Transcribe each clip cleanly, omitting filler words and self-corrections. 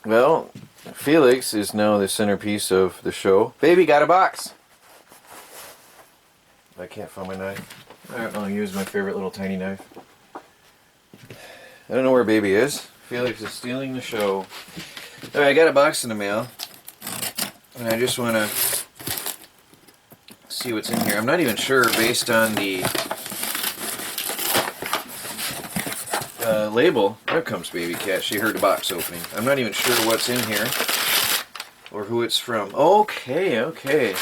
Well, Felix is now the centerpiece of the show. Baby got a box! I can't find my knife. I'll use my favorite little tiny knife. I don't know where baby is. Felix is stealing the show. Alright, I got a box in the mail. And I just want to see what's in here. I'm not even sure based on the label. There comes baby cat. She heard the box opening. I'm not even sure what's in here or who it's from. Okay.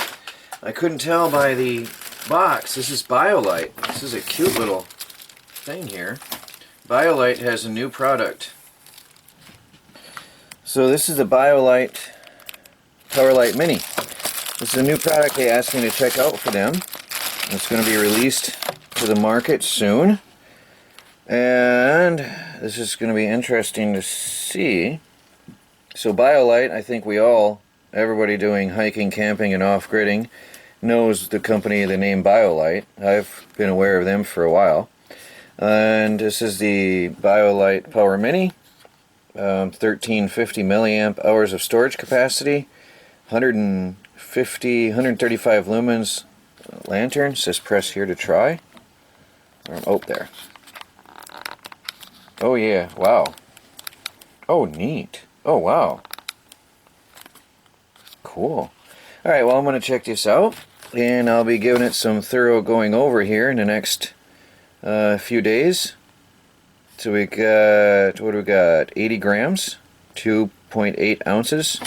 I couldn't tell by the box. This is BioLite. This is a cute little thing here. BioLite has a new product. So this is the BioLite PowerLight Mini. This is a new product they asked me to check out for them. It's going to be released to the market soon. And this is going to be interesting to see. So BioLite, I think everybody doing hiking, camping, and off-gridding knows the company, the name BioLite. I've been aware of them for a while. And this is the BioLite Power Mini. 1350 milliamp hours of storage capacity. 135 lumens lantern. It says press here to try. Oh, there. Oh yeah, wow. Oh, neat. Oh, wow. Cool. Alright, well, I'm going to check this out, and I'll be giving it some thorough going over here in the next few days. So we got, what do we got? 80 grams, 2.8 ounces.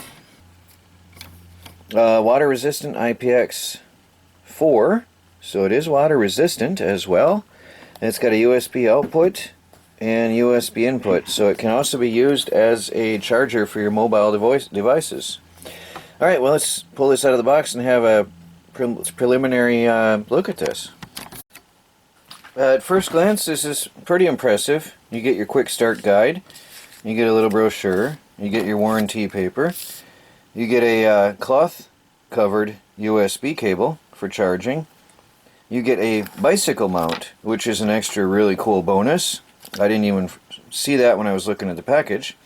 Water resistant IPX4, so it is water resistant as well. And it's got a USB output and USB input, so it can also be used as a charger for your mobile devices. Alright, well, let's pull this out of the box and have a preliminary look at this. At first glance, this is pretty impressive. You get your quick start guide, you get a little brochure, you get your warranty paper, you get a cloth covered USB cable for charging, you get a bicycle mount, which is an extra really cool bonus. I didn't even see that when I was looking at the package.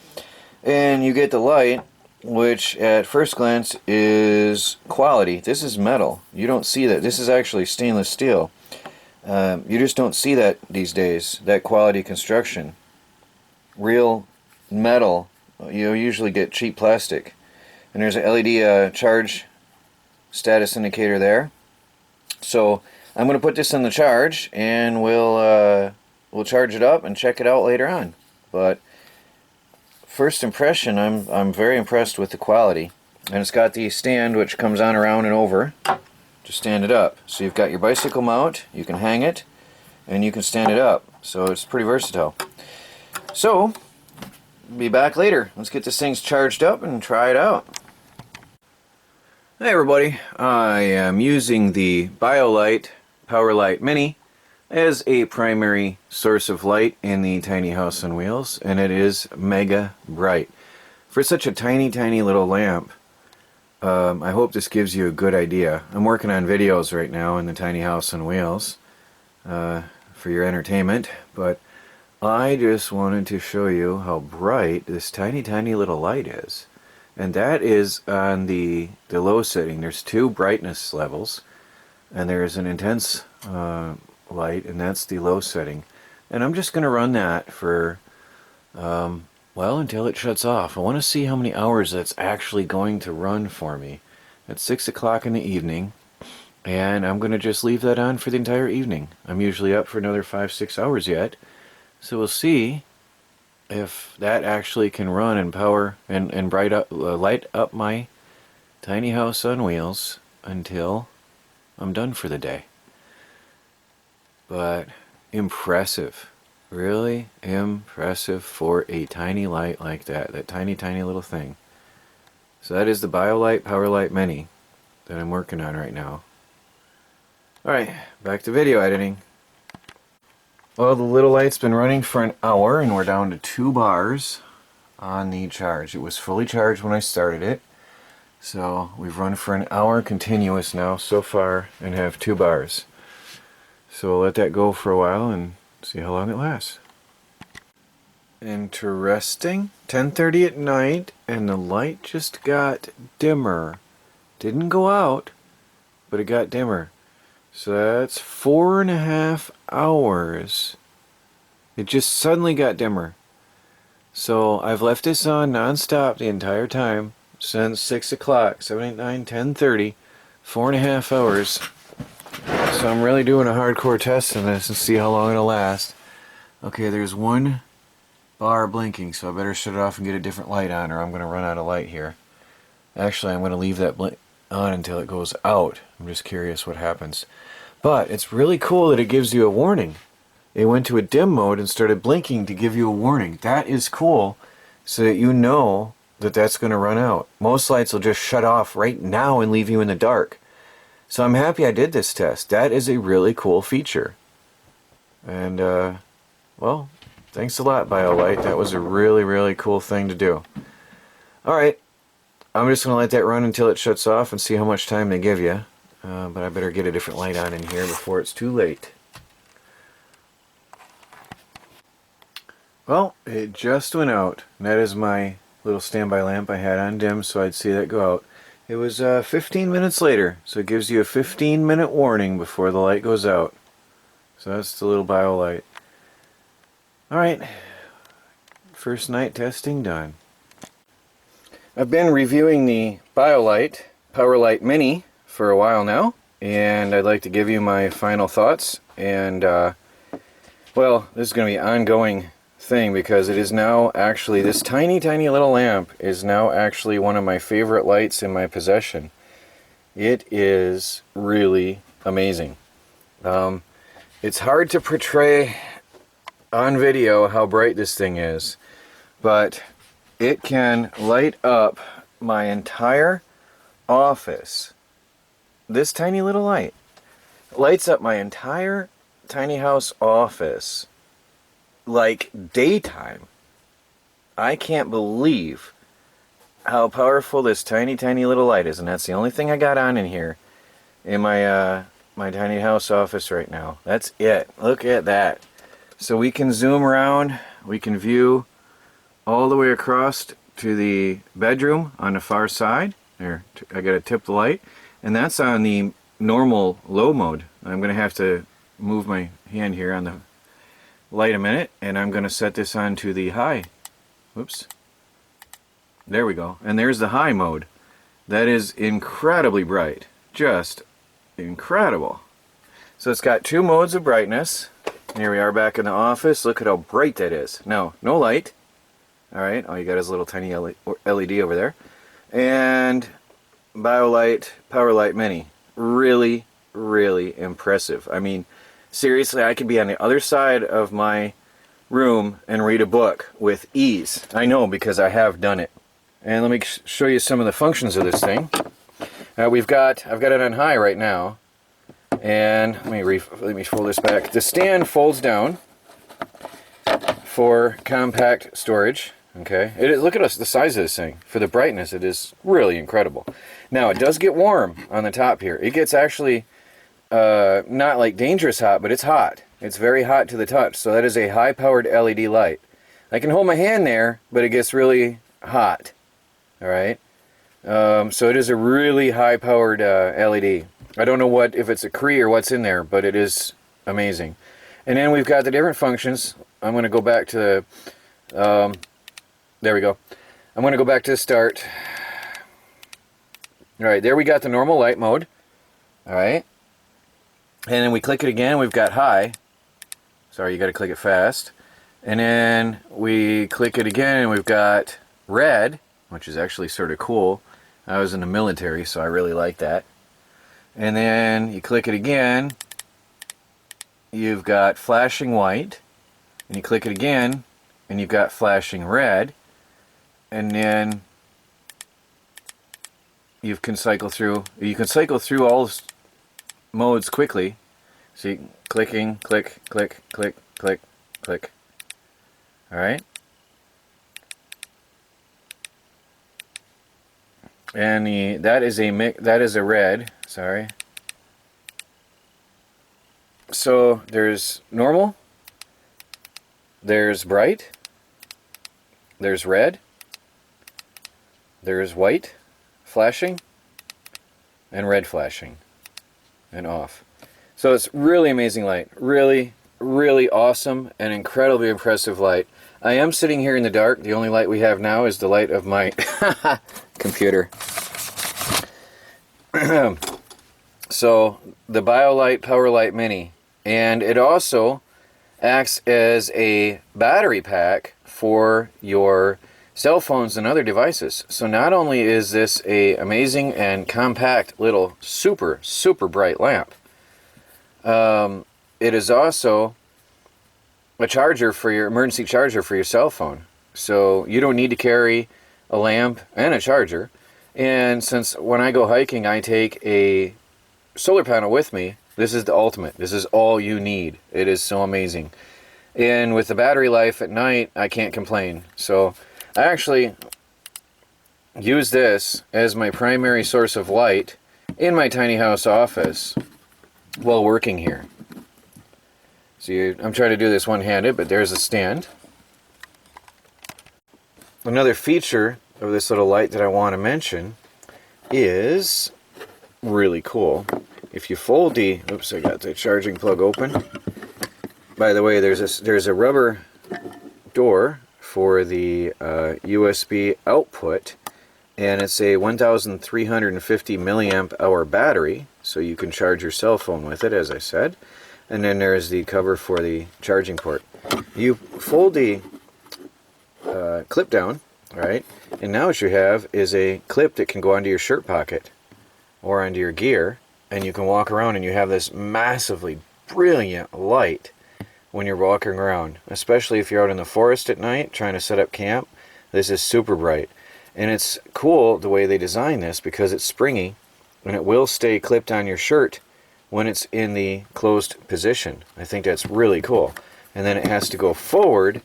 And you get the light, which at first glance is quality. This is metal. You don't see that. This is actually stainless steel. You just don't see that these days, that quality construction. Real metal, you usually get cheap plastic. And there's an LED charge status indicator there. So I'm going to put this in the charge, and we'll charge it up and check it out later on. But first impression, I'm very impressed with the quality. And it's got the stand which comes on around and over to stand it up. So you've got your bicycle mount, you can hang it, and you can stand it up. So it's pretty versatile. So, be back later. Let's get this thing charged up and try it out. Hey everybody, I am using the BioLite PowerLight Mini as a primary source of light in the tiny house on wheels, and it is mega bright. For such a tiny little lamp, I hope this gives you a good idea. I'm working on videos right now in the tiny house on wheels for your entertainment, but I just wanted to show you how bright this tiny little light is. And that is on the low setting. There's two brightness levels, and there's an intense light, and that's the low setting. And I'm just going to run that for, well, until it shuts off. I want to see how many hours that's actually going to run for me. It's 6 o'clock in the evening, and I'm going to just leave that on for the entire evening. I'm usually up for another 5-6 hours yet, so we'll see if that actually can run and power and light up my tiny house on wheels until I'm done for the day. But impressive, really impressive for a tiny light like that tiny little thing. So that is the BioLite PowerLight Mini that I'm working on right now. Alright, back to video editing. Well, the little light's been running for an hour, and we're down to 2 bars on the charge. It was fully charged when I started it, so we've run for an hour continuous now so far and have 2 bars. So we'll let that go for a while and see how long it lasts. Interesting. 10:30 at night, and the light just got dimmer. Didn't go out, but it got dimmer. So that's 4.5 hours. It just suddenly got dimmer. So I've left this on non-stop the entire time since 6 o'clock, 7, 8, 9, 10:30. 4.5 hours. So I'm really doing a hardcore test on this and see how long it'll last. Okay, there's one bar blinking, so I better shut it off and get a different light on, or I'm going to run out of light here. Actually, I'm going to leave that on until it goes out. I'm just curious what happens. But it's really cool that it gives you a warning. It went to a dim mode and started blinking to give you a warning. That is cool, so that you know that that's going to run out. Most lights will just shut off right now and leave you in the dark. So I'm happy I did this test. That is a really cool feature. And, well, thanks a lot, BioLight. That was a really, really cool thing to do. Alright, I'm just going to let that run until it shuts off and see how much time they give you. But I better get a different light on in here before it's too late. Well, it just went out. That is my little standby lamp I had on dim so I'd see that go out. It was 15 minutes later, so it gives you a 15-minute warning before the light goes out. So that's the little BioLight. Alright, first night testing done. I've been reviewing the BioLite PowerLight Mini for a while now, and I'd like to give you my final thoughts. And, well, this is going to be an ongoing thing because it is now actually, this tiny little lamp is now actually one of my favorite lights in my possession. It is really amazing. It's hard to portray on video how bright this thing is, but it can light up my entire office. This tiny little light lights up my entire tiny house office like daytime. I can't believe how powerful this tiny little light is, and that's the only thing I got on in here in my my tiny house office right now. That's it. Look at that. So we can zoom around, we can view all the way across to the bedroom on the far side. There, I gotta tip the light, and that's on the normal low mode. I'm gonna have to move my hand here on the light a minute, and I'm gonna set this on to the high. Whoops. There we go. And there's the high mode. That is incredibly bright. Just incredible. So it's got two modes of brightness. Here we are back in the office. Look at how bright that is. Now, no light. Alright, all you got is a little tiny LED over there. And BioLite PowerLight Mini. Really, really impressive. I mean, seriously, I could be on the other side of my room and read a book with ease. I know, because I have done it. And let me show you some of the functions of this thing. I've got it on high right now. And let me fold this back. The stand folds down for compact storage. Okay, look at the size of this thing. For the brightness, it is really incredible. Now, it does get warm on the top here. It gets actually not like dangerous hot, but it's hot. It's very hot to the touch. So that is a high-powered LED light. I can hold my hand there, but it gets really hot. All right. So it is a really high-powered LED. I don't know if it's a Cree or what's in there, but it is amazing. And then we've got the different functions. I'm going to go back to there we go. I'm going to go back to the start. Alright, there we got the normal light mode. Alright. And then we click it again, we've got high. Sorry, you got to click it fast. And then we click it again and we've got red, which is actually sort of cool. I was in the military, so I really like that. And then you click it again, you've got flashing white, and you click it again, and you've got flashing red, and then you can cycle through all modes quickly. So you clicking, click, click, click, click, click. All right. And that is a red. Sorry. So there's normal, there's bright, There's red, there's white flashing, and red flashing, and off. So it's really amazing light. Really, really awesome and incredibly impressive light. I am sitting here in the dark. The only light we have now is the light of my computer. So the BioLite PowerLight Mini, and it also acts as a battery pack for your cell phones and other devices. So not only is this a amazing and compact little super bright lamp, it is also a charger for your emergency charger for your cell phone. So you don't need to carry a lamp and a charger. And since when I go hiking I take a solar panel with me, this is the ultimate. This is all you need. It is so amazing. And with the battery life at night, I can't complain. So I actually use this as my primary source of light in my tiny house office while working here. See, I'm trying to do this one-handed, but there's a stand. Another feature of this little light that I want to mention is really cool. If you fold the, oops, I got the charging plug open. By the way, there's a rubber door for the USB output, and it's a 1350 milliamp hour battery, so you can charge your cell phone with it, as I said. And then there's the cover for the charging port. You fold the clip down, right? And now what you have is a clip that can go onto your shirt pocket or onto your gear, and you can walk around and you have this massively brilliant light when you're walking around, especially if you're out in the forest at night trying to set up camp. This is super bright. And it's cool the way they design this because it's springy and it will stay clipped on your shirt when it's in the closed position. I think that's really cool. And then it has to go forward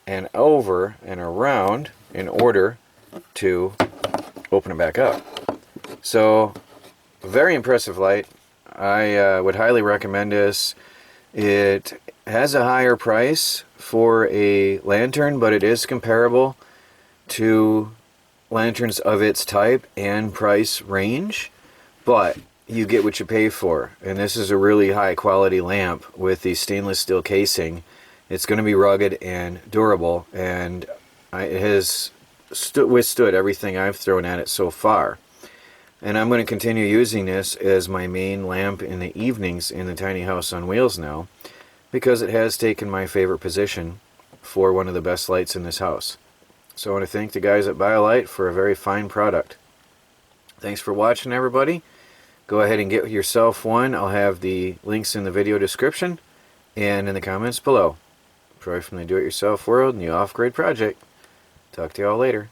and over and around in order to open it back up. So, very impressive light. I would highly recommend this. It has a higher price for a lantern, but it is comparable to lanterns of its type and price range. But you get what you pay for, and this is a really high quality lamp with the stainless steel casing. It's going to be rugged and durable, and it has withstood everything I've thrown at it so far. And I'm going to continue using this as my main lamp in the evenings in the tiny house on wheels now, because it has taken my favorite position for one of the best lights in this house. So I want to thank the guys at BioLite for a very fine product. Thanks for watching, everybody. Go ahead and get yourself one. I'll have the links in the video description and in the comments below. Troy from the Do-It-Yourself World and the Off-Grid Project. Talk to y'all later.